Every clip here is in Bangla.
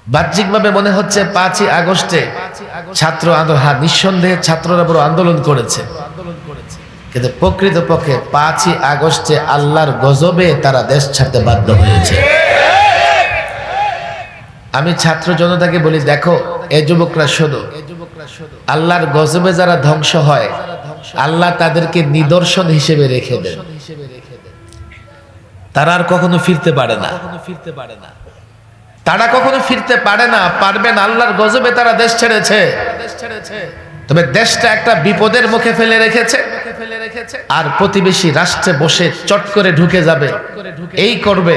বাহ্যিকভাবে মনে হচ্ছে 5ই আগস্টে ছাত্র আন্দোলন, হ্যাঁ নিঃসন্দেহে ছাত্ররা বড় আন্দোলন করেছে, কিন্তু প্রকৃতপক্ষে 5ই আগস্টে আল্লাহর গজবে তারা দেশ ছাড়তে বাধ্য হয়েছে। আমি ছাত্র জনতাকে বলি, দেখো এই যুবকরা শোনো, আল্লাহর গজবে যারা ধ্বংস হয় আল্লাহ তাদেরকে নিদর্শন হিসেবে রেখে দেন, তারা আর কখনো ফিরতে পারে না, তারা কখনো ফিরতে পারে না, পারবে না। আল্লাহর গজবে তারা দেশ ছেড়েছে, তবে দেশটা একটা বিপদের মুখে ফেলে রেখেছে, আর প্রতিবেশী রাষ্ট্রে বসে চট করে ঢুকে যাবে, এই করবে।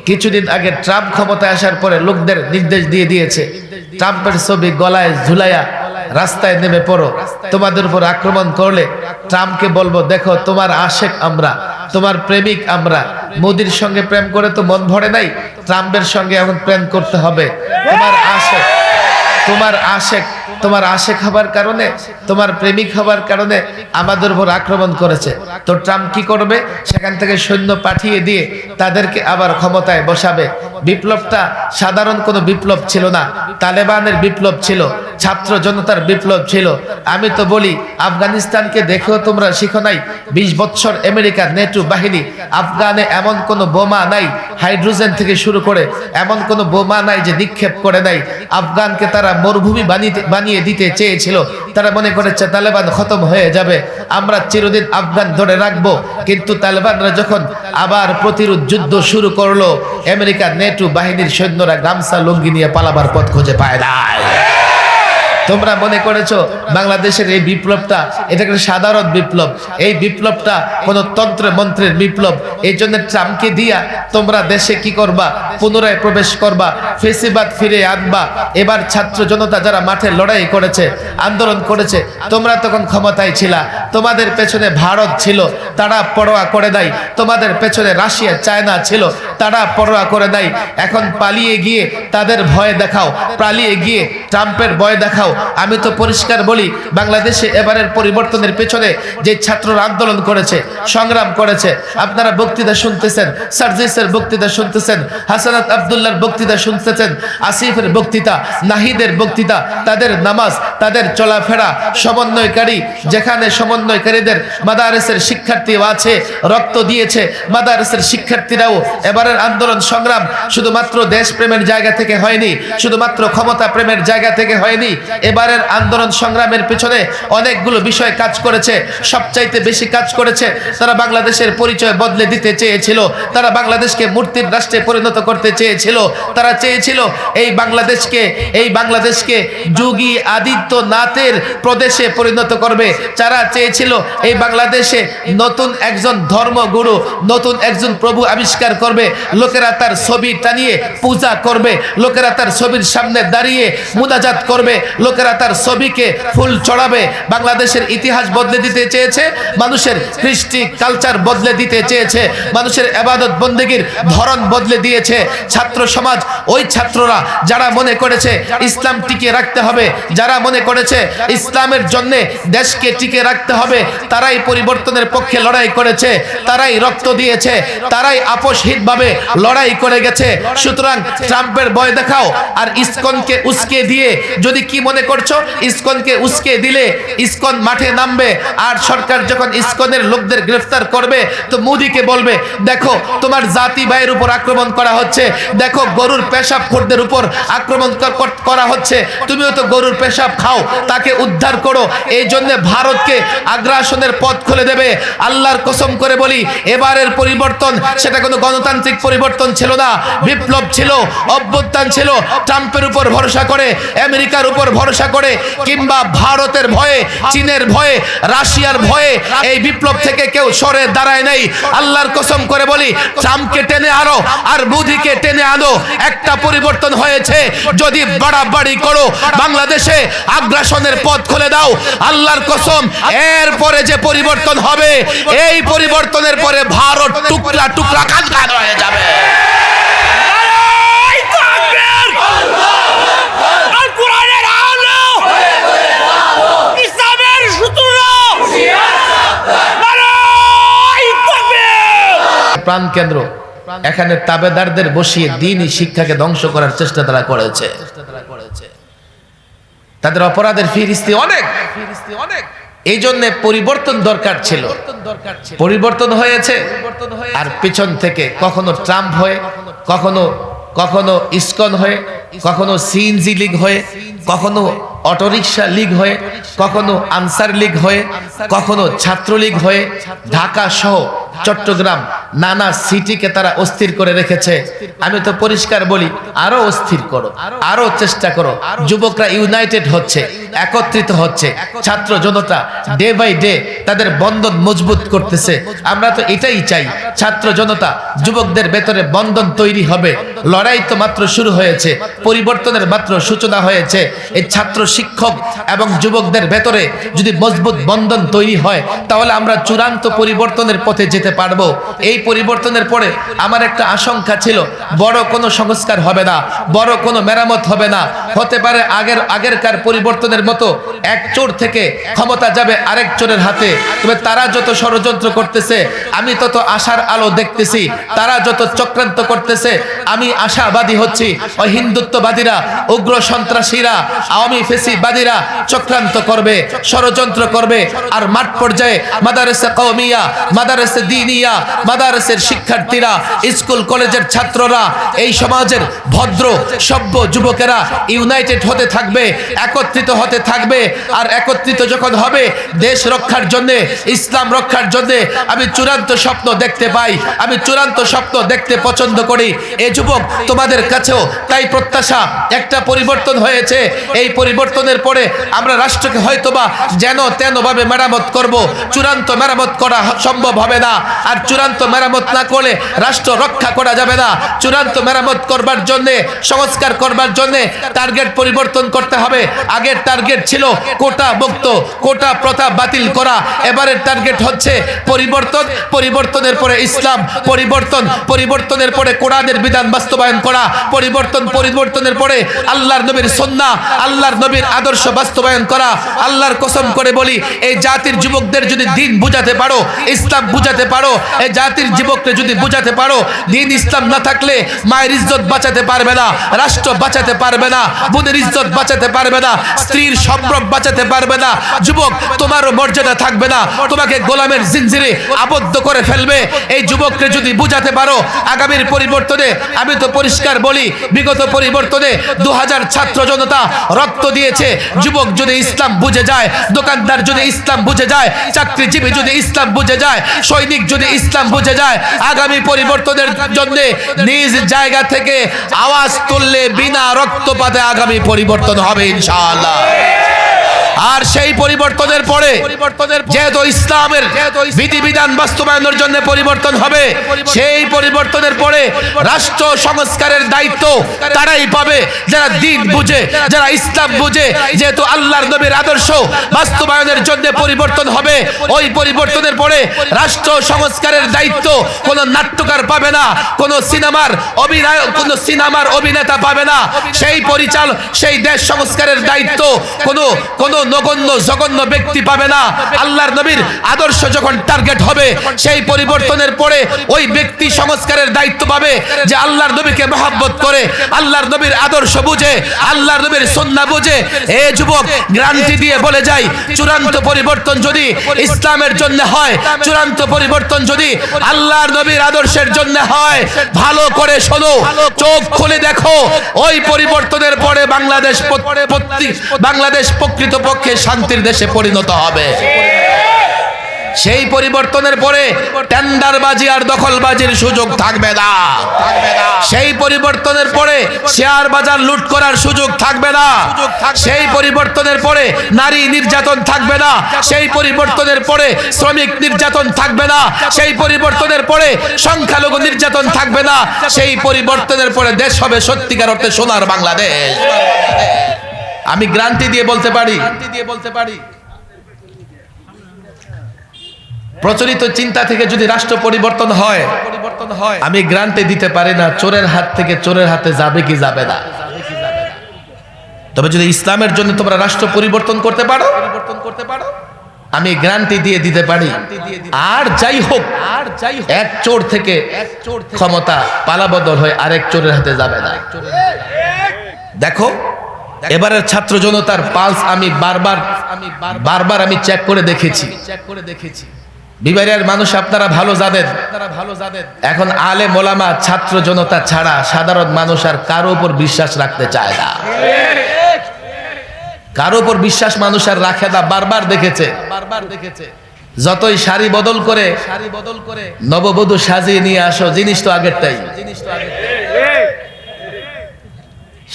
কিছুদিন আগে ট্রাম্প ক্ষমতায় আসার পরে লোকদের নির্দেশ দিয়ে দিয়েছে, ট্রাম্পের ছবি গলায় ঝুলাইয়া রাস্তায় নেমে পড়ো, তোমাদের উপর আক্রমণ করলে ট্রাম্পকে বলবো, দেখো তোমার আশেক আমরা, তোমার প্রেমিক আমরা, মোদির সঙ্গে প্রেম করে তো মন ভরে নাই, ট্রাম্পের সঙ্গে এখন প্রেম করতে হবে। তোমার আশেক হবার কারণে, তোমার প্রেমিক হবার কারণে আমাদের উপর আক্রমণ করেছে, তো ট্রাম্প কি করবে? সেখান থেকে সৈন্য পাঠিয়ে দিয়ে তাদেরকে আবার ক্ষমতায় বসাবে। বিপ্লবটা সাধারণ কোনো বিপ্লব ছিল না, তালেবানের বিপ্লব ছিল, ছাত্র জনতার বিপ্লব ছিল। আমি তো বলি, আফগানিস্তানকে দেখেও তোমরা শিখো নাই? 20 বছর আমেরিকার নেটো বাহিনী, আফগানে এমন কোনো বোমা নাই, হাইড্রোজেন থেকে শুরু করে এমন কোনো বোমা নাই যে নিক্ষেপ করে নাই। আফগানকে তারা মরুভূমি বানিয়ে দিতে চেয়েছিল, তারা মনে করেছে তালেবান খতম হয়ে যাবে, আমরা চিরদিন আফগান ধরে রাখবো। কিন্তু তালেবানরা যখন আবার প্রতিরোধ যুদ্ধ শুরু করলো, আমেরিকার নেটো বাহিনীর সৈন্যরা গামছা লুঙ্গি নিয়ে পালাবার পথ খুঁজে পায় নাই। তোমরা মনে করেছো বাংলাদেশের এই বিপ্লবটা এটা একটা সাধারণ বিপ্লব, এই বিপ্লবটা কোনো তন্ত্র মন্ত্রের বিপ্লব। এই জন্য ট্রাম্পকে দিয়া তোমরা দেশে কি করবা? পুনরায় প্রবেশ করবা, ফেসিবাদ ফিরে আনবা। এবার ছাত্র জনতা যারা মাঠে লড়াই করেছে, আন্দোলন করেছে, তোমরা তখন ক্ষমতায় ছিলা, তোমাদের পেছনে ভারত ছিল, তারা পরোয়া করে নাই। তোমাদের পেছনে রাশিয়া চায়না ছিল, তারা পরোয়া করে নাই। এখন পালিয়ে গিয়ে তাদের ভয় দেখাও, পালিয়ে গিয়ে ট্রাম্পের ভয় দেখাও। আমি তো পরিষ্কার বলি, বাংলাদেশে এবারের পরিবর্তনের পেছনে যে ছাত্ররা আন্দোলন করেছে, সংগ্রাম করেছে, আপনারা বক্তৃতা শুনতেছেন, সার্জিসের বক্তৃতা শুনতেছেন, হাসানাত আব্দুল্লাহর বক্তৃতা শুনতেছেন, আসিফের বক্তৃতা, নাহিদের বক্তৃতা, তাদের নামাজ, তাদের চলাফেরা, সমন্বয়কারী, যেখানে সমন্বয়কারীদের মাদারেসের শিক্ষার্থীও আছে, রক্ত দিয়েছে মাদারেসের শিক্ষার্থীরাও। এবারের আন্দোলন সংগ্রাম শুধুমাত্র দেশপ্রেমের জায়গা থেকে হয়নি, শুধুমাত্র ক্ষমতা প্রেমের জায়গা থেকে হয়নি। এবারের আন্দোলন সংগ্রামের পিছনে অনেকগুলো বিষয় কাজ করেছে, সবচাইতে বেশি কাজ করেছে তারা বাংলাদেশের পরিচয় বদলে দিতে চেয়েছিল, তারা বাংলাদেশকে মূর্তির রাষ্ট্রে পরিণত করতে চেয়েছিল, তারা চেয়েছিল এই বাংলাদেশকে যোগী আদিত্যনাথের প্রদেশে পরিণত করবে। যারা চেয়েছিল এই বাংলাদেশে নতুন একজন ধর্মগুরু, নতুন একজন প্রভু আবিষ্কার করবে, লোকেরা তার ছবি টানিয়ে পূজা করবে, লোকেরা তার ছবির সামনে দাঁড়িয়ে মুনাজাত করবে, লোকেরা তার ছবিকে ফুল চড়াবে। বাংলাদেশের ইতিহাস বদলে দিতে চেয়েছে, মানুষের কৃষ্টি কালচার বদলে দিতে চেয়েছে, মানুষের ইবাদত বন্দেগীর ধরন বদলে দিয়েছে। ছাত্র সমাজ, ওই ছাত্ররা যারা মনে করেছে ইসলাম টিকে রাখতে হবে, যারা মনে করেছে ইসলামের জন্য দেশকে টিকে রাখতে হবে, তারাই পরিবর্তনের পক্ষে লড়াই করেছে, তারাই রক্ত দিয়েছে, তারাই আপোষহীনভাবে লড়াই করে গেছে। সুতরাং ট্রাম্পের ভয় দেখাও আর ইসকনকে উস্কে দিয়ে, যদি কি মনে করছো ইসকনকে উস্কে দিলে ইসকন মাঠে নামবে, আর সরকার যখন ইসকনের লোকদের গ্রেফতার করবে তো মোদিকে বলবে, দেখো তোমার জাতি ভাইয়ের উপর আক্রমণ করা হচ্ছে, দেখো গরুর পেশাব খোরদের উপর আক্রমণ করা হচ্ছে, তুমিও তো গরুর পেশাব খাও, তাকে উদ্ধার করো। এই জন্য ভারতকে আগ্রাসনের পথ খুলে দেবে। আল্লাহর কসম করে বলি, এবারের পরিবর্তন সেটা কোনো গণতান্ত্রিক পরিবর্তন ছিল না, বিপ্লব ছিল, অভ্যুত্থান ছিল। ট্রাম্পের উপর ভরসা করে, আমেরিকার উপর ভরসা করে, কিংবা ভারতের ভয়ে, চীনের ভয়ে, রাশিয়ার ভয়ে এই বিপ্লব থেকে কেউ সরে দাঁড়ায় নাই। আল্লাহর কসম করে বলি, ট্রাম্পকে টেনে আনো আর মোদিকে টেনে আনো, একটা পরিবর্তন হয়েছে। যদি বাড়াবাড়ি করো, বাংলাদেশে আগ্রাসনের পথ খুলে দাও, আল্লাহর কসম এরপরে যে পরিবর্তন হবে, এই পরিবর্তনের পরে ভারত টুকরা টুকরা খান হয়ে যাবে। প্রাণ কেন্দ্র এখানে তাবেদারদের বসিয়ে দ্বীনি শিক্ষাকে ধ্বংস করার চেষ্টা তারা করেছে। তাদের অপরাধের ফিরিস্তি অনেক। এই জন্য পরিবর্তন দরকার ছিল, পরিবর্তন হয়েছে। আর পিছন থেকে কখনো ট্রাম্প হয়ে, কখনো ইসকন হয়ে, কখনো সিএনজি লীগ হয়ে, কখনো অটোরিকশা লীগ হয়ে, কখনো আনসার লীগ হয়ে, কখনো ছাত্রলীগ হয়ে ঢাকা সহ চট্টগ্রাম নানা সিটিকে তারা অস্থির করে রেখেছে। আমি তো পরিষ্কার বলি, আরো অস্থির করো, আরো চেষ্টা করো। যুবকরা ইউনাইটেড হচ্ছে, একত্রিত হচ্ছে, ছাত্র জনতা ডে বাই ডে তাদের বন্ধন মজবুত করতেছে। আমরা তো এটাই চাই, ছাত্র জনতা যুবকদের ভেতরে বন্ধন তৈরি হবে। লড়াই তো মাত্র শুরু হয়েছে, পরিবর্তনের মাত্র সূচনা হয়েছে। এই ছাত্র শিক্ষক এবং যুবকদের ভেতরে যদি মজবুত বন্ধন তৈরি হয়, তাহলে আমরা চূড়ান্ত পরিবর্তনের পথে যেতে পারবো। এই পরিবর্তনের পরে আমার একটা আশঙ্কা ছিল, বড় কোনো সংস্কার হবে না, বড় কোনো মেরামত হবে না। হতে পারে আগেরকার পরিবর্তনের মতো এক চোর থেকে ক্ষমতা যাবে আরেক চোরের হাতে। তবে তারা যত ষড়যন্ত্র করতেছে, আমি তত আশার আলো দেখতেছি। তারা যত চক্রান্ত করতেছে, আমি আশাবাদী হচ্ছি। ওই হিন্দুত্ববাদীরা, উগ্র সন্ত্রাসীরা, আওয়ামী ফেসিবাদীরা চক্রান্ত করবে, ষড়যন্ত্র করবে। আর মাঠ পর্যায়ে মাদারেসে কওমিয়া, মাদারেসে দ্বীনিয়া, মাদারেসের শিক্ষার্থীরা, স্কুল কলেজের ছাত্ররা, এই সমাজের ভদ্র সভ্য যুবকেরা ইউনাইটেড হতে থাকবে, একত্রিত হতে থাকবে। আর একত্রিত যখন হবে, দেশ রক্ষার জন্য, ইসলাম রক্ষার জন্য আমি চূড়ান্ত স্বপ্ন দেখতে পাই, আমি চূড়ান্ত স্বপ্ন দেখতে পছন্দ করি। এই যুবক তোমাদের কাছেও তাই প্রত্যাশা, একটা পরিবর্তন হয়েছে। এই পরিবর্তনের পরে আমরা রাষ্ট্রকে হয়তোবা যেন তেন ভাবে মেরামত করব। চূড়ান্ত মেরামত করা সম্ভব হবে না। আর চূড়ান্ত মেরামত না করলে রাষ্ট্র রক্ষা করা যাবে না। চূড়ান্ত মেরামত করবার জন্য, সংস্কার করবার জন্য টার্গেট পরিবর্তন করতে হবে। আগের টার্গেট ছিল কোটা মুক্ত, কোটা প্রথা বাতিল করা। এবারের টার্গেট হচ্ছে পরিবর্তন, পরিবর্তনের পরে ইসলাম, পরিবর্তনের পরে কোরআনের বিধান বাস্তবায়ন করা, পরিবর্তনের পরে আল্লাহর নবীর সুন্নাহ, আল্লাহর নবীর আদর্শ বাস্তবায়ন করা। আল্লাহর কসম করে বলি, এই জাতির যুবকদের যদি দ্বীন বুঝাতে পারো, ইসলাম বুঝাতে পারো, এই জাতির যুবককে যদি বুঝাতে পারো, দ্বীন ইসলাম না থাকলে মায়ের ইজ্জত বাঁচাতে পারবে না, রাষ্ট্র বাঁচাতে পারবে না, বোনের ইজ্জত বাঁচাতে পারবে না, স্ত্রীর সম্ভ্রম বাঁচাতে পারবে না। যুবক, তোমারও মর্যাদা থাকবে না, তোমাকে গোলামের জিনজিরে আবদ্ধ করে ফেলবে। এই যুবককে যদি বুঝাতে পারো, আগামীর পরিবর্তনে, আমি তো পরিষ্কার বলি, বিগত পরিবর্তনে 2000 ছাত্র জনতা রক্ত দিয়েছে। যুবক যদি ইসলাম বুঝে যায়, দোকানদার যদি ইসলাম বুঝে যায়, চাকরিজীবী যদি ইসলাম বুঝে যায়, সৈনিক যদি ইসলাম বুঝে যায়, আগামী পরিবর্তনের জন্য নিজ জায়গা থেকে আওয়াজ তুললে বিনা রক্তপাতে আগামী পরিবর্তন হবে ইনশাআল্লাহ। আর সেই পরিবর্তনের পরে যেহেতু ইসলামের বিধিবিধান বাস্তবায়নের জন্য পরিবর্তন হবে, সেই পরিবর্তনের পরে রাষ্ট্র সংস্কারের দায়িত্ব তারাই পাবে যারা দ্বীন বুঝে, যারা ইসলাম বুঝে। যেহেতু আল্লাহর নবীর আদর্শ বাস্তবায়নের জন্য পরিবর্তন হবে, ওই পরিবর্তনের পরে রাষ্ট্র সংস্কারের দায়িত্ব কোন নাট্যকার পাবে না, কোন সিনেমার অভিনেতা পাবে না। সেই দেশ সংস্কারের দায়িত্ব কোন নগণ্য জঘন্য ব্যক্তি পাবে না। আল্লাহর নবীর আদর্শ যখন টার্গেট হবে, সেই পরিবর্তনের পরে ওই ব্যক্তি সংস্কারের দায়িত্ব পাবে যে আল্লাহর নবীকে মহব্বত করে, আল্লাহর নবীর আদর্শ বুঝে, আল্লাহর নবীর সুন্নাহ বুঝে। এ যুবক, গ্যারান্টি দিয়ে বলে যাই, চূড়ান্ত পরিবর্তন যদি ইসলামের জন্য হয়, চূড়ান্ত পরিবর্তন যদি আল্লাহর নবীর আদর্শের জন্য হয়, ভালো করে শোনো, চোখ খুলে দেখো, ওই পরিবর্তনের পরে বাংলাদেশ প্রকৃতপক্ষে শান্তির দেশে পরিণত হবে। সেই পরিবর্তনের পরে টেন্ডারবাজি আর দখলবাজির সুযোগ থাকবে না। সেই পরিবর্তনের পরে শেয়ার বাজার লুট করার সুযোগ থাকবে না। সেই পরিবর্তনের পরে নারী নির্যাতন থাকবে না। সেই পরিবর্তনের পরে শ্রমিক নির্যাতন থাকবে না। সেই পরিবর্তনের পরে সংখ্যালঘু নির্যাতন থাকবে না। সেই পরিবর্তনের পরে দেশ হবে সত্যিকার অর্থে সোনার বাংলাদেশ। আমি গ্যারান্টি দিয়ে বলতে পারি, প্রচলিত চিন্তা থেকে যদি রাষ্ট্র পরিবর্তন হয়, আমি গ্যারান্টি দিতে পারি না চোরের হাত থেকে চোরের হাতে যাবে কি যাবে না। তবে যদি ইসলামের জন্য তোমরা রাষ্ট্র পরিবর্তন করতে পারো, আমি গ্যারান্টি দিয়ে দিতে পারি। আর যাই হোক, এক চোর থেকে ক্ষমতা পালাবদল হয়ে আরেক চোরের হাতে যাবে না। দেখো এবারের ছাত্র জনতার পালস আমি বারবার আমি চেক করে দেখেছি। বিবারের মানুষ আপনারা ভালো জানেন, এখন আলেম ওলামা ছাত্র জনতা ছাড়া সাধারণ মানুষ আর কারো উপর বিশ্বাস রাখতে চায় না। কারো উপর বিশ্বাস মানুষ আর রাখে না। বারবার দেখেছে যতই শাড়ি বদল করে নববধূ সাজিয়ে নিয়ে আসো, জিনিস তো আগেরটাই।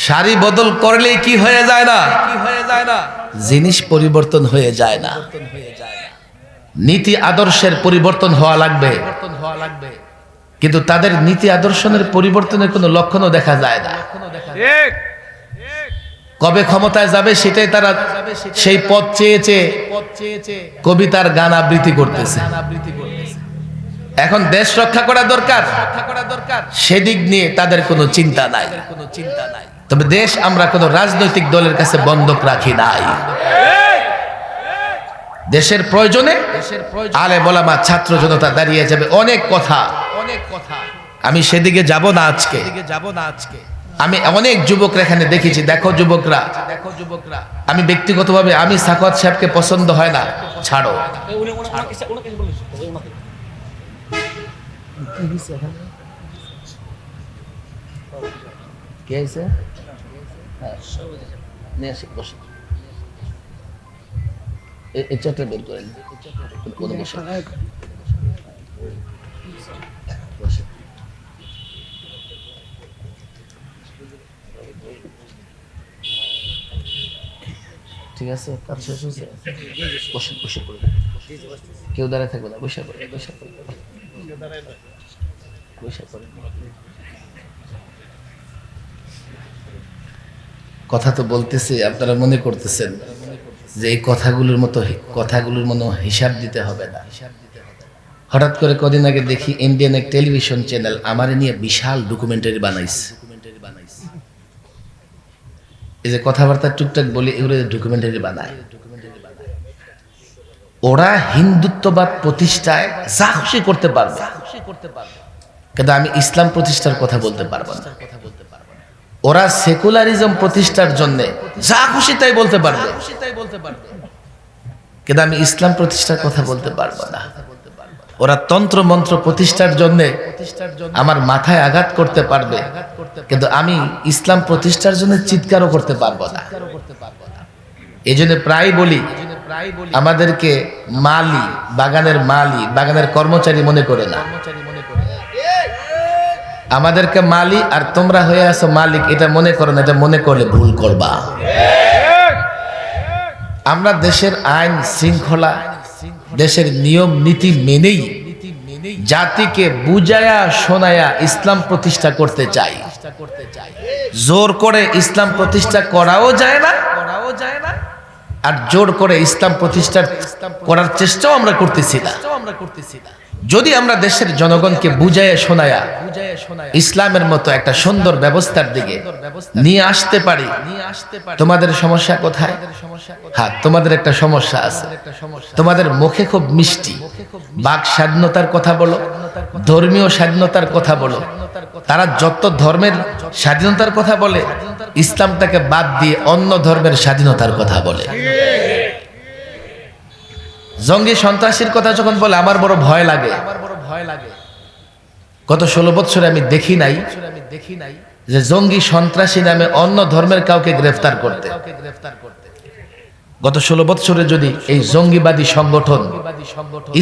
শাড়ি বদল করলেই কি হয়ে যায় না, জিনিস পরিবর্তন হয়ে যায় না। নীতি আদর্শের পরিবর্তন হওয়া লাগবে, কিন্তু তাদের নীতি আদর্শের পরিবর্তনের কোনো লক্ষণও দেখা যায় না। কবে ক্ষমতায় যাবে সেটাই তারা সেই পথ চেয়েছে, কবিতার গান আবৃত্তি করতেছে। এখন দেশ রক্ষা করা দরকার, সেদিক নিয়ে তাদের কোনো চিন্তা নাই। তবে দেশ আমরা কোনো রাজনৈতিক দলের কাছে বন্ধক রাখি নাই। দেশের প্রয়োজনে আলেম ওলামা ছাত্র জনতা দাঁড়িয়ে যাবে। অনেক কথা আমি সেদিকে যাব না আজকে। আমি অনেক যুবকরা এখানে দেখেছি। দেখো যুবকরা, আমি ব্যক্তিগতভাবে আমি সাখাওয়াত সাহেবকে পছন্দ হয় না, ছাড়ো। কে আছে? বের করেন। ঠিক আছে, কাজ শেষ হয়েছে, বসে পড়ে। কেউ দাঁড়ায় থাকবে না, বসে পড়ে। কথা তো বলতেছি, আপনারা মনে করতেছেন যে এই কথাগুলোর মনে হিসাব দিতে হবে না। হঠাৎ করে কদিন আগে দেখি ইন্ডিয়ান এক টেলিভিশন চ্যানেল আমার নিয়ে বিশাল ডকুমেন্টারি বানাইছে। এই যে কথাবার্তা টুকটাক বলি, এগুলো ডকুমেন্টারি বানায়। ওরা হিন্দুত্ববাদ প্রতিষ্ঠায় যা খুশি করতে পারবে, কিন্তু আমি ইসলাম প্রতিষ্ঠার কথা বলতে পারবো না। ওরা সেকুলারিজম প্রতিষ্ঠার জন্য যা খুশি তাই বলতে পারবে, কিন্তু আমি ইসলাম প্রতিষ্ঠার কথা বলতে পারবো না। ওরা তন্ত্র মন্ত্র প্রতিষ্ঠার জন্য আমার মাথায় আঘাত করতে পারবে, কিন্তু আমি ইসলাম প্রতিষ্ঠার জন্য চিৎকারও করতে পারবো না। এই জন্য প্রায় বলি, আমাদেরকে বাগানের কর্মচারী মনে করে না। আমাদেরকে মালি আর তোমরা হয়ে আছো মালিক, এটা মনে করো না। এটা মনে করলে ভুল করবা। আমরা দেশের আইন শৃঙ্খলা, দেশের নিয়ম নীতি মেনেই জাতিকে বুঝায়া শোনায়া ইসলাম প্রতিষ্ঠা করতে চাই। জোর করে ইসলাম প্রতিষ্ঠা করাও যায় না, আর জোর করে ইসলাম প্রতিষ্ঠা করার চেষ্টাও আমরা করতেছি না। যদি আমরা দেশের জনগণকে বুঝাইয়া শোনায়া ইসলামের মতো একটা সুন্দর ব্যবস্থার দিকে নিয়ে আসতে পারি, তোমাদের সমস্যা কোথায়? হ্যাঁ, তোমাদের একটা সমস্যা আছে। তোমাদের মুখে খুব মিষ্টি বাক স্বাধীনতার কথা বলো, ধর্মীয় স্বাধীনতার কথা বলো। তারা যত ধর্মের স্বাধীনতার কথা বলে, ইসলামটাকে বাদ দিয়ে অন্য ধর্মের স্বাধীনতার কথা বলে। জঙ্গি সন্ত্রাসীর কথা যখন বলে আমার বড় ভয় লাগে। গত 16 বছরে আমি দেখি নাই যে জঙ্গি সন্ত্রাসী নামে অন্য ধর্মের কাউকে গ্রেফতার করতে। গত 16 বছরে যদি এই জঙ্গিবাদী সংগঠন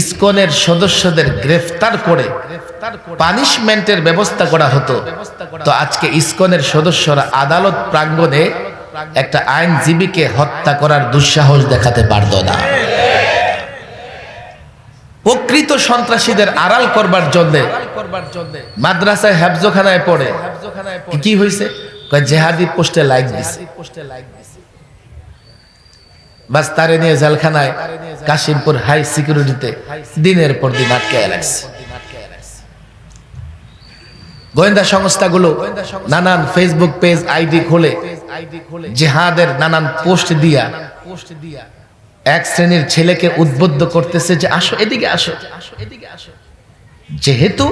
ইসকনের সদস্যদের গ্রেফতার করে পানিশমেন্টের ব্যবস্থা করা হতো, তো আজকে ইসকনের সদস্যরা আদালত প্রাঙ্গণে একটা আইনজীবীকে হত্যা করার দুঃসাহস দেখাতে পারত না। প্রকৃত সন্ত্রাসীদের আড়াল করবার জন্য মাদ্রাসায় হেফজখানায় পড়ে কি হয়েছে, জেহাদি পোস্টে লাইক দিছে, বাস তারে নিয়ে জেলখানায় কাশিমপুর হাই সিকিউরিটিতে দিনের পর দিন আটকে রাখছে। গোয়েন্দা সংস্থাগুলো নানান ফেসবুক পেজ আইডি খোলে, জিহাদের নানান পোস্ট দিয়া এক শ্রেণীর ছেলেকে উদ্বুদ্ধ করতেছে যে আসো এদিকে আসো, যেহেতু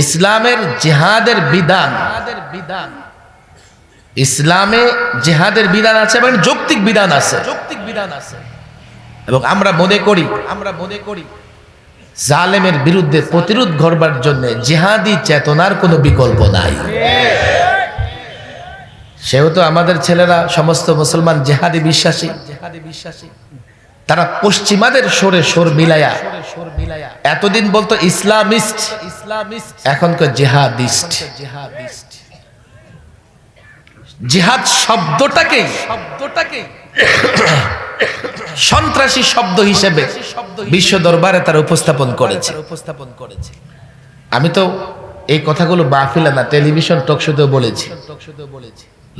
ইসলামের জিহাদের বিধান, ইসলামে জিহাদের বিধান আছে এবং যৌক্তিক বিধান আছে, এবং আমরা মনে করি জালেমের বিরুদ্ধে প্রতিরোধ করবার জন্য জিহাদি চেতনার কোনো বিকল্প নাই। সেহেতু আমাদের ছেলেরা সমস্ত মুসলমান জিহাদি বিশ্বাসী, তারা পশ্চিমাদের সুরে সুর মিলায়া এতদিন বলতো ইসলামিস্ট, এখন কয় জিহাদিস্ট। জিহাদ শব্দটাকে সন্ত্রাসী শব্দ হিসেবে বিশ্ব দরবারে তারা উপস্থাপন করেছে। আমি তো এই কথাগুলো মাহফিলে না, টেলিভিশন টক শোতেও বলেছি,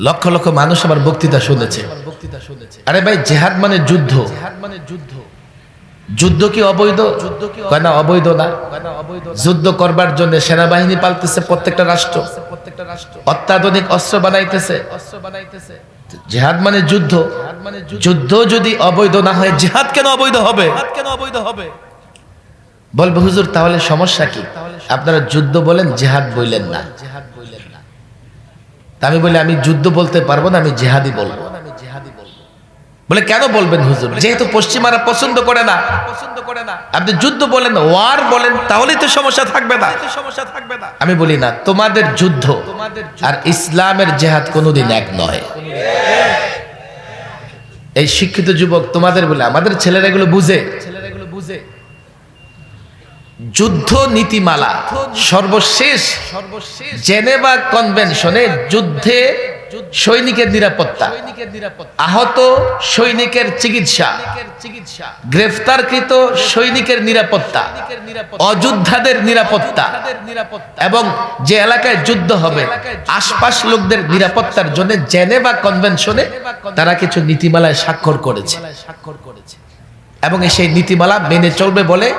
লক্ষ লক্ষ মানুষ আমার বক্তৃতা শুনেছে। আরে ভাই, জিহাদ মানে যুদ্ধ। যুদ্ধ কি অবৈধ? কয় না, অবৈধ না। যুদ্ধ করবার জন্য সেনাবাহিনী পালতেছে প্রত্যেকটা রাষ্ট্র, অত্যাধুনিক অস্ত্র বানাইতেছে। জিহাদ মানে যুদ্ধ। যুদ্ধ যদি অবৈধ না হয়, জিহাদ কেন অবৈধ হবে? বলবে হুজুর তাহলে সমস্যা কি? আপনারা যুদ্ধ বলেন, জিহাদ বললেন না। আমি বলি আমি যুদ্ধ বলতে পারবো না, আমি জিহাদি বলবো। বলে কেন বলবেন হুজুর? যেহেতু পশ্চিমারা পছন্দ করে না। আপনি যুদ্ধ বলেন, ওয়ার বলেন, তাহলেই তো সমস্যা থাকবে না। আমি বলি না, তোমাদের যুদ্ধ আর ইসলামের জিহাদ কোনোদিন এক নয়। এই শিক্ষিত যুবক তোমাদের বলে, আমাদের ছেলেরা এগুলো বুঝে। যুদ্ধ নীতিমালা সর্বশেষ জেনেভা কনভেনশনে যুদ্ধে সৈনিকের নিরাপত্তা, আহত সৈনিকের চিকিৎসা, গ্রেফতারকৃত সৈনিকের নিরাপত্তা, অযোদ্ধাদের নিরাপত্তা, এবং যে এলাকায় যুদ্ধ হবে আশপাশ লোকদের নিরাপত্তার জন্য জেনেভা কনভেনশনে তারা কিছু নীতিমালায় স্বাক্ষর করেছে, এবং সেই নীতিমালা মেনে চলবে বলে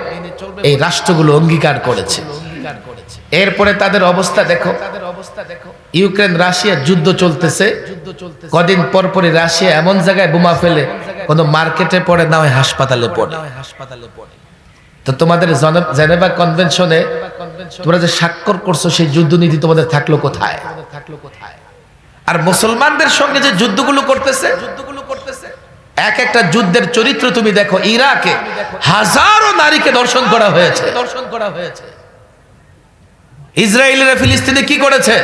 এই রাষ্ট্রগুলো অঙ্গীকার করেছে। এরপরে তাদের অবস্থা দেখো। ইউক্রেন রাশিয়া যুদ্ধ চলতেছে, কদিন পর পরই রাশিয়া এমন জায়গায় বোমা ফেলে, কোনো মার্কেটে পড়ে না হয় হাসপাতালে পড়ে। তো তোমাদের জেনেভা কনভেনশনে তোমরা যে স্বাক্ষর করছো, সেই যুদ্ধ নীতি তোমাদের থাকলো কোথায়? আর মুসলমানদের সঙ্গে যে যুদ্ধগুলো করতেছে, এক একটা যুদ্ধের চরিত্র তুমি দেখো। ইরাকে হাজারো নারীকে ধর্ষণ করা হয়েছে। ইসরায়েলের ফিলিস্তিনে কি করেছে?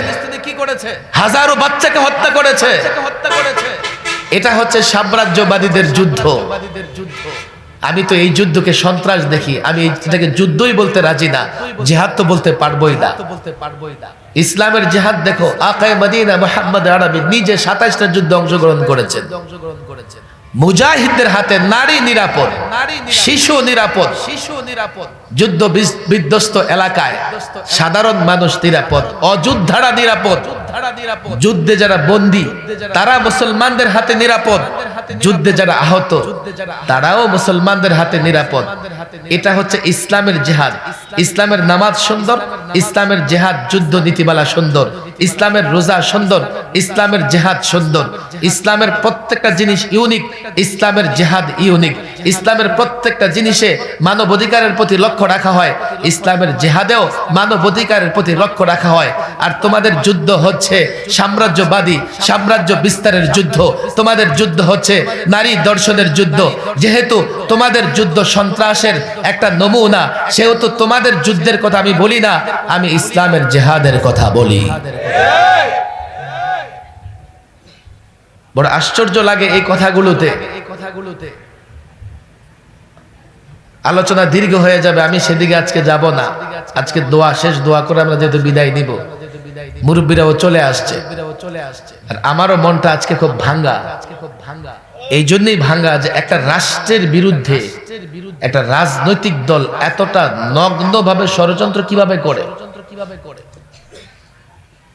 হাজারো বাচ্চাকে হত্যা করেছে। এটা হচ্ছে সাম্রাজ্যবাদীদের যুদ্ধ। আমি তো এই যুদ্ধকে সন্ত্রাস দেখি, আমি এটাকে যুদ্ধই বলতে রাজি না, জিহাদ তো বলতে পারবোই না। ইসলামের জিহাদ দেখো, আকায়ে মদিনা মুহাম্মদ আরবি নিজে 27টা যুদ্ধে অংশগ্রহণ করেছেন। মুজাহিদদের হাতে নারী নিরাপদ, শিশু নিরাপদ, যুদ্ধ বিধ্বস্ত এলাকায় সাধারণ মানুষ নিরাপদ, অযোদ্ধারা নিরাপদ, যুদ্ধে যারা বন্দী তারা মুসলমানদের হাতে নিরাপদ, যুদ্ধে যারা আহত তারাও মুসলমানদের হাতে নিরাপদ। এটা হচ্ছে ইসলামের জিহাদ। ইসলামের নামাজ সুন্দর, ইসলামের জিহাদ যুদ্ধ নীতিমালা সুন্দর, ইসলামের রোজা সুন্দর, ইসলামের জিহাদ সুন্দর। ইসলামের প্রত্যেকটা জিনিস ইউনিক, ইসলামের জিহাদ ইউনিক। ইসলামের প্রত্যেকটা জিনিসে মানবাধিকারের প্রতি লক্ষ্য রাখা হয়, ইসলামের জিহাদেও মানবাধিকারের প্রতি লক্ষ্য রাখা হয়। আর তোমাদের যুদ্ধ হচ্ছে সাম্রাজ্যবাদী, সাম্রাজ্য বিস্তারের যুদ্ধ। তোমাদের যুদ্ধ হচ্ছে নারী দর্শনের যুদ্ধ। যেহেতু তোমাদের যুদ্ধ সন্ত্রাসের একটা নমুনা, সেহেতু তোমাদের যুদ্ধের কথা আমি বলি না, আমি ইসলামের জিহাদের কথা বলি। বড় আশ্চর্য লাগে এই কথাগুলোতে। আলোচনা দীর্ঘ হয়ে যাবে, আমি সেদিকে আজকে যাব না। আজকে দোয়া, শেষ দোয়া করে আমরা যেহেতু বিদায় নিব, মুরব্বীরাও চলে আসছে, আর আমারও মনটা আজকে খুব ভাঙ্গা। এই জন্যই ভাঙ্গা যে একটা রাষ্ট্রের বিরুদ্ধে একটা রাজনৈতিক দল এতটা নগ্নভাবে ষড়যন্ত্র কিভাবে করে,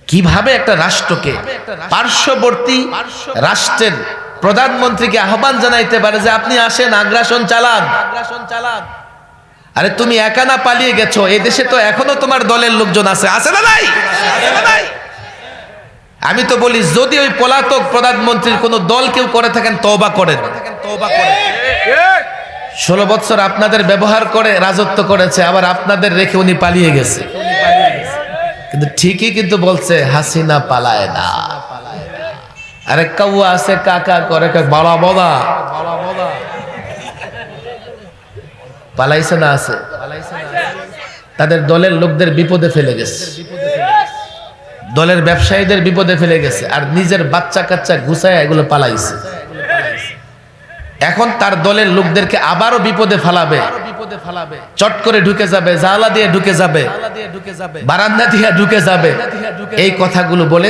কিভাবে একটা রাষ্ট্রকে, পার্শ্ববর্তী রাষ্ট্রের প্রধানমন্ত্রীকে আহ্বান জানাইতে পারে যে আপনি আসেন, আগ্রাসন চালান। আরে তুমি একা না পালিয়ে গেছো, এই দেশে তো এখনো তোমার দলের লোকজন আছে, আছে না নাই? আমি তো বলি, যদি ওই পলাতক প্রধানমন্ত্রীর কোন দল কেউ করে থাকেন, তওবা করেন। 16 বছর আপনাদের ব্যবহার করে রাজত্ব করেছে, আবার আপনাদের রেখে উনি পালিয়ে গেছে। কিন্তু ঠিকই কিন্তু বলছে হাসিনা পালায় না। আরে কাউয়া আছে কাকা করে বলা বলা পালাইছে না, আছে তাদের দলের লোকদের বিপদে ফেলে গেছে, দলের ব্যবসায়ীদের বিপদে ফেলে গেছে, আর নিজের বাচ্চা কাচ্চা গুছায় এগুলো পালাইছে। এখন তার দলের লোকদেরকে আবারও বিপদে ফেলাবে, চট করে ঢুকে যাবে, জালা দিয়ে ঢুকে যাবে, বারান্দা দিয়ে ঢুকে যাবে। এই কথাগুলো বলে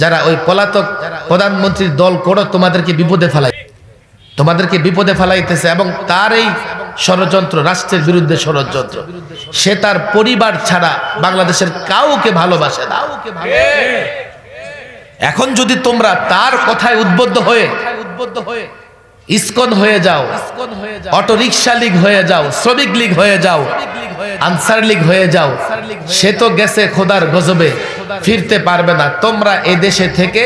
যারা ওই পলাতক প্রধানমন্ত্রীর দল করো তোমাদেরকে বিপদে ফেলাইতেছে। এবং তার এই ষড়যন্ত্র, রাষ্ট্রের বিরুদ্ধে ষড়যন্ত্র, সে তার পরিবার ছাড়া বাংলাদেশের কাউকে ভালোবাসে না। এখন যদি তোমরা তার কথায় উদ্বুদ্ধ হয়ে ইসকন হয়ে যাও, অটো রিক্সা লীগ হয়ে যাও, শ্রমিক লীগ হয়ে যাও, আনসার লীগ হয়ে যাও, সে তো গেছে খোদার গজবে, ফিরতে পারবে না। তোমরা এ দেশে থেকে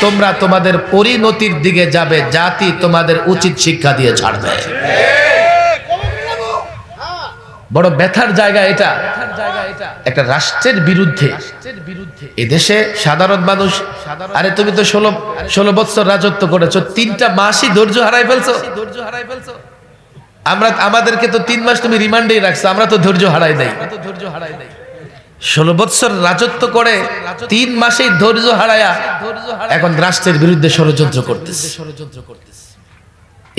তোমরা তোমাদের পরিণতির দিকে যাবে, জাতি তোমাদের উচিত শিক্ষা দিয়ে ছাড়বে। বড় ব্যথার জায়গা এটা, একটা রাষ্ট্রের বিরুদ্ধে এদেশে সাধারণ মানুষ। আরে তুমি তো 16 বছর রাজত্ব করেছো, 3টা মাসই ধৈর্য হারাই ফেলছো। আমাদেরকে তো 3 মাস তুমি রিমান্ডেই রাখছো, আমরা তো ধৈর্য হারাই নাই। 16 বছর রাজত্ব করে 3 মাসেই ধৈর্য হারায়া এখন রাষ্ট্রের বিরুদ্ধে ষড়যন্ত্র করতেছে।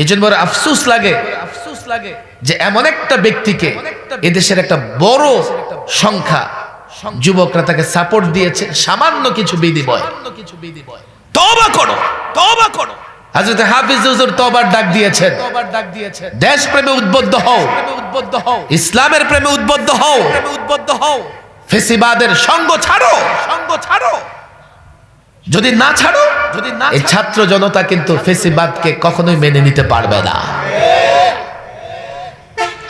এই জন্য বড় আফসোস লাগে যে এমন একটা ব্যক্তিকে এদেশের একটা বড় সংখ্যা যুবকরা তাকে সাপোর্ট দিয়েছে সামান্য কিছু বিনিময়। তওবা করো, তওবা করো। হযরত হাফিজ হুজুর তওবার ডাক দিয়েছেন, দেশ প্রেমে উদ্বুদ্ধ হও, ইসলামের প্রেমে উদ্বুদ্ধ হও, ফেসিবাদের সঙ্গ ছাড়ো। যদি না ছাড়ো, এই ছাত্র জনতা কিন্তু ফেসিবাদকে কখনোই মেনে নিতে পারবে না।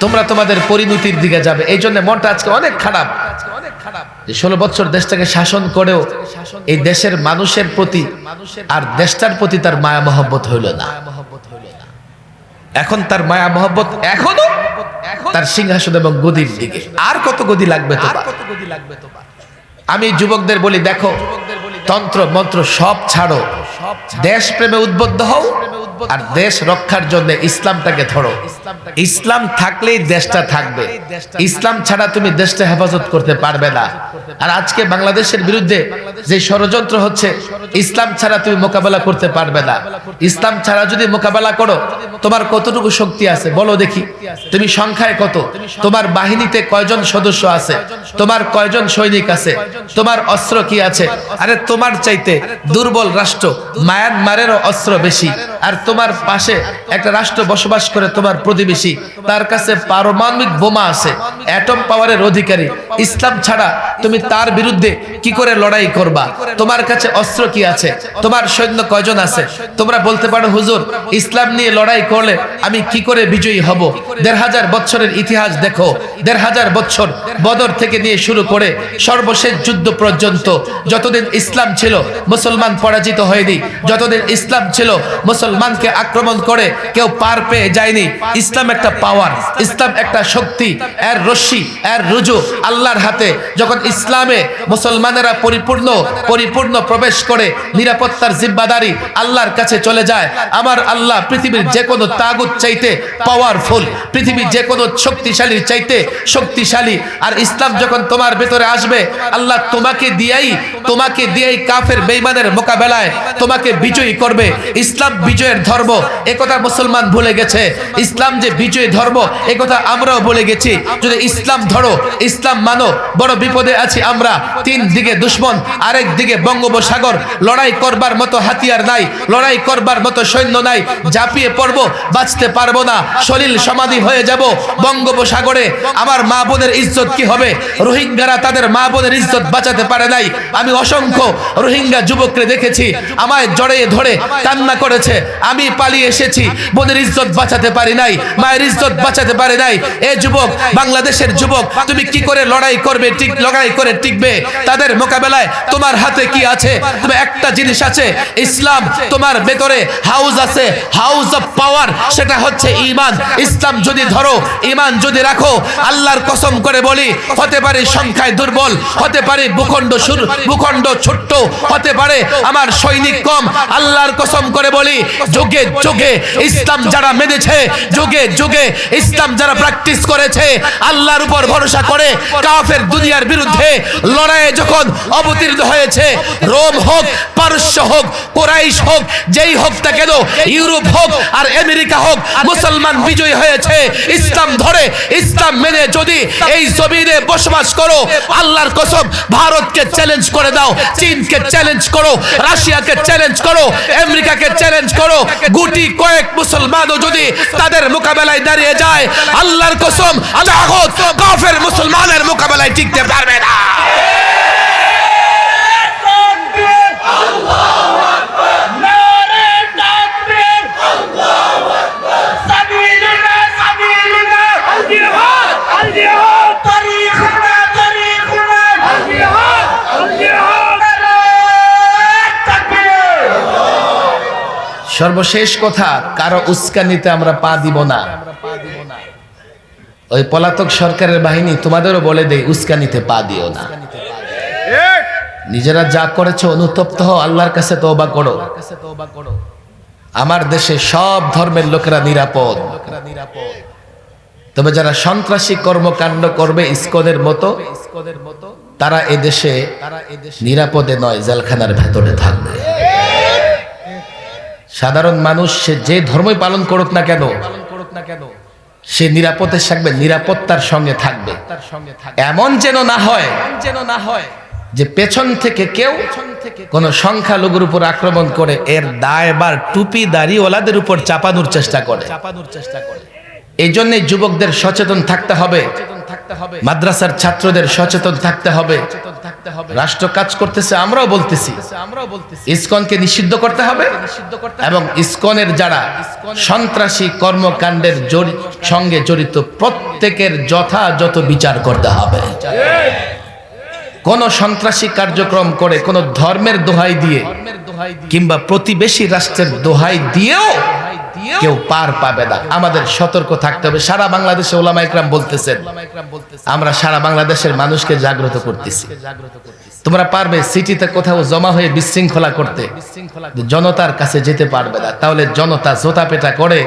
তোমরা তোমাদের পরিণতির দিকে যাবে। এই জন্য মনটা আজকে অনেক খারাপ যে 16 বছর দেশটাকে শাসন করেও এই দেশের মানুষের প্রতি আর দেশটার প্রতি তার মায়া মহব্বত হইল না। এখন তার মায়া মহব্বত এখনো তার সিংহাসন এবং গদির দিকে। আর কত গদি লাগবে তোমার? আমি যুবকদের বলি, দেখো, তন্ত্র মন্ত্র সব ছাড়ো, দেশ প্রেমে উদ্বুদ্ধ হও, আর দেশ রক্ষার জন্য ইসলামটাকে ধরো। ইসলাম থাকলেই দেশটা থাকবে, ইসলাম ছাড়া তুমি দেশটা হেফাজত করতে পারবে না। আর আজকে বাংলাদেশের বিরুদ্ধে যে ষড়যন্ত্র হচ্ছে, ইসলাম ছাড়া তুমি মোকাবেলা করতে পারবে না। ইসলাম ছাড়া যদি মোকাবেলা করো, তোমার কতটুকু শক্তি আছে বলো দেখি? তুমি সংখ্যায় কত? তোমার বাহিনীতে কয়জন সদস্য আছে? তোমার কয়জন সৈনিক আছে? তোমার অস্ত্র কি আছে? আরে তোমার চাইতে দুর্বল রাষ্ট্র মায়ানমারেরও অস্ত্র বেশি, আর তোমার পাশে একটা রাষ্ট্র বসবাস করে তোমার প্রতিবেশী, তার কাছে পারমাণবিক বোমা আছে, অ্যাটম পাওয়ারের অধিকারী। ইসলাম ছাড়া তুমি তার বিরুদ্ধে কি করে লড়াই করবা? তোমার কাছে অস্ত্র কি আছে? তোমার সৈন্য কয়জন আছে? তোমরা বলতে পারো, হুজুর, ইসলাম নিয়ে লড়াই করলে আমি কি করে বিজয়ী হব? 1500 বছরের ইতিহাস দেখো, 1500 বছর বদর থেকে নিয়ে শুরু করে সর্বশেষ যুদ্ধ পর্যন্ত যতদিন ইসলাম ছিল মুসলমান পরাজিত হয়নি। যতদিন ইসলাম ছিল মুসলমানকে আক্রমণ করে কেউ পার পেয়ে যায়নি। ইসলাম একটা পাওয়ার, ইসলাম একটা শক্তি, এর রশ্মি, এর রুজু আল্লাহর হাতে। যখন ইসলামে মুসলমানেরা পরিপূর্ণ প্রবেশ করে, নিরাপত্তার জিম্মাদারি আল্লাহর কাছে চলে যায়। আমার আল্লাহ পৃথিবীর যে কোনো তাগুত চাইতে পাওয়ারফুল, পৃথিবীর যে কোনো শক্তিশালীর চাইতে শক্তিশালী। আর ইসলাম যখন তোমার ভেতরে আসবে, আল্লাহ তোমাকে দিয়েই কাফের বেঈমানের মোকাবেলায় তোমাকে বিজয়ী করবে। ইসলাম বিজয়ের ধর্ম, একথা মুসলমান ভুলে গেছে। ইসলাম যে বিজয়ী ধর্ম, একথা আমরাও ভুলে গেছি। যদি ইসলাম ধরো, ইসলাম মানো, বড় বিপদে আছি আমরা। 3 দিকে দুশ্মন, আরেক দিকে বঙ্গোপসাগর। লড়াই করবার মতো হাতিয়ার নাই, লড়াই করবার মতো সৈন্য নাই। ঝাঁপিয়ে পড়বো, বাঁচতে পারবো না, সলিল সমাধি হয়ে যাব বঙ্গোপসাগরে। আমার মা বোনের ইজ্জত কি হবে? রোহিঙ্গারা তাদের মা বোনের ইজ্জত বাঁচাতে পারে নাই। আমি অসংখ্য রোহিঙ্গা যুবককে দেখেছি, আমায় জড়িয়ে ধরে কান্না করেছে, আমি পালিয়ে এসেছি, বোনের ইজ্জত বাঁচাতে পারি নাই, মায়ের ইজ্জত বাঁচাতে পারি নাই। এ যুবক, বাংলাদেশের যুবক, তুমি কি করে লড়াই করবে, লড়াই করে টিকবে? তাদের মোকাবেলায় তোমার হাতে কি আছে? তবে একটা জিনিস আছে, ইসলাম তোমার ভেতরে হাউস আছে, হাউস অফ পাওয়ার, সেটা হচ্ছে ঈমান। ইসলাম যদি ধরো, ঈমান যদি রাখো, আল্লাহর কসম করে বলি, হতে পারে সংখ্যায় দুর্বল, হতে পারে ভূখণ্ড ছোট্ট, হতে পারে আমার সৈনিক কম, আল্লাহর কসম করে বলি, যুগে যুগে ইসলাম যারা মেনেছে, যুগে যুগে ইসলাম যারা প্র্যাকটিস করেছে, আল্লাহর উপর ভরসা করে কাফের দুনিয়ার বিরুদ্ধে লড়াইয়ে যখন অবতীর্ণ হয়েছে, রোম হোক, পারস্য হোক, কুরাইশ হোক, যেই হোক না কেন, ইউরোপ হোক আর আমেরিকা হোক, মুসলমান বিজয়ী হয়েছে। ইসলাম ধরে, ইসলাম মেনে যদি এই জমিনে বসবাস করো, আল্লাহর কসম, ভারতকে চ্যালেঞ্জ করে দাও, চীনকে চ্যালেঞ্জ করো, রাশিয়াকে চ্যালেঞ্জ করো, আমেরিকাকে চ্যালেঞ্জ করো, গুটি কয়েক মুসলমানও যদি তাদের মোকাবেলায় দাঁড়িয়ে যায়, আল্লাহর কসম, জাগত কাফের মুসলমানের মোকাবেলায় টিকতে পারবে না। সর্বশেষ কথা, কারো উস্কানিতে আমরা পা দিব না। ওই পলাতক সরকারের বাহিনী তোমাদেরও বলে দেয়, উস্কানিতে পা দিও না। নিজেরা যা করেছে অনুতপ্ত হও, আল্লাহর কাছে তওবা করো। আমার দেশে সব ধর্মের লোকেরা নিরাপদ, তবে যারা সন্ত্রাসী কর্মকাণ্ড করবে ইসকনের মতো, তারা এদেশে নিরাপদে নয়, জেলখানার ভেতরে থাকবে। সাধারণ মানুষ সে যে ধর্মই পালন করুক না কেন, সে নিরাপদে থাকবে, নিরাপত্তার সঙ্গে থাকবে। এমন যেন না হয় যে পেছন থেকে কেউ কোন সংখ্যালঘুর উপর আক্রমণ করে এর দায়ভার টুপি দাড়িওয়ালাদের উপর চাপানোর চেষ্টা করে। এই জন্য যুবকদের সচেতন থাকতে হবে, মাদ্রাসার ছাত্রদের সচেতন থাকতে হবে। রাষ্ট্র কাজ করতেছে, আমরাও বলতেছি, ইসকনকে নিষিদ্ধ করতে হবে এবং ইসকনের যারা সন্ত্রাসী কর্মকাণ্ডের সঙ্গে জড়িত প্রত্যেকের যথাযথ বিচার করতে হবে। কোন সন্ত্রাসী কার্যক্রম করে, কোন ধর্মের দোহাই দিয়ে কিংবা প্রতিবেশী রাষ্ট্রের দোহাই দিয়েও কেউ পার পাবে না। আমাদের সতর্ক থাকতে হবে। সারা বাংলাদেশে ওলামা ইকরাম বলতেছেন, আমরা সারা বাংলাদেশের মানুষকে জাগ্রত করতেছি, তোমরা পারবে সিটিতে কোথাও জমা হয়ে বিশৃঙ্খলা করতে, জনতার কাছে যেতে পারবে না, তাহলে জনতা জোতা পেটা করে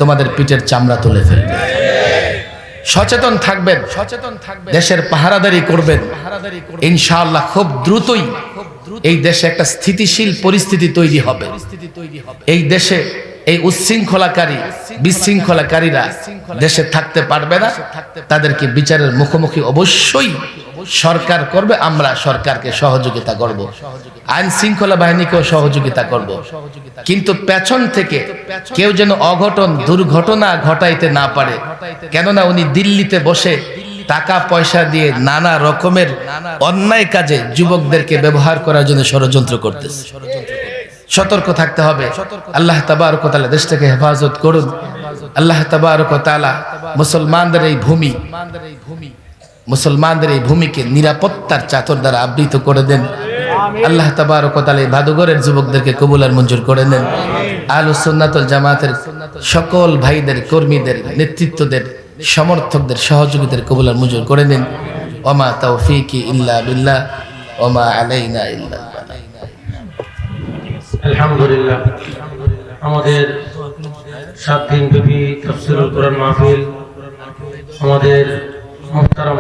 তোমাদের পিঠের চামড়া তুলে ফেলবে। সচেতন থাকবেন, দেশের পাহারাদারি করবেন, ইনশাআল্লাহ খুব দ্রুতই এই দেশে একটা স্থিতিশীল পরিস্থিতি তৈরি হবে। এই দেশে এই উচ্ছৃঙ্খলাকারী বিশৃঙ্খলাকারীরা দেশে থাকতে পারবে না। তাদেরকে বিচারের মুখোমুখি অবশ্যই সরকার করবে, আমরা সরকারকে সহযোগিতা করব, আইন শৃঙ্খলা বাহিনীকেও সহযোগিতা করব। কিন্তু পেছন থেকে কেউ যেন অঘটন দুর্ঘটনা ঘটাইতে না পারে, কেননা উনি দিল্লিতে বসে টাকা পয়সা দিয়ে নানা রকমের অন্যায় কাজে যুবকদেরকে ব্যবহার করার জন্য ষড়যন্ত্র করতেছে। সতর্ক থাকতে হবে। আল্লাহ তাবারক ওয়া তাআলা দেশটাকে হেফাজত করুন। আল্লাহ তাবারক ওয়া তাআলা মুসলমানদের এই ভূমিকে নিরাপত্তার চাদর দ্বারা আবৃত করে দেন। আল্লাহ তাবারক ওয়া তাআলা এই ভাদুঘরের যুবকদেরকে কবুল আর মঞ্জুর করে নেন। আহলুস সুন্নাত ওয়াল জামাতের সকল ভাইদের, কর্মীদের, নেতৃত্বদের, সমর্থকদের, সহযোগীদের কবুল আর মঞ্জুর করে নেন। ওমা তাওফীকি ইল্লা বিল্লাহ ওমা আলাইনা ইল্লা আলহামদুলিল্লাহ। আমাদের 7 দিন ব্যাপী তাফসীরুল কোরআন মাহফিল আমাদের মুহতারাম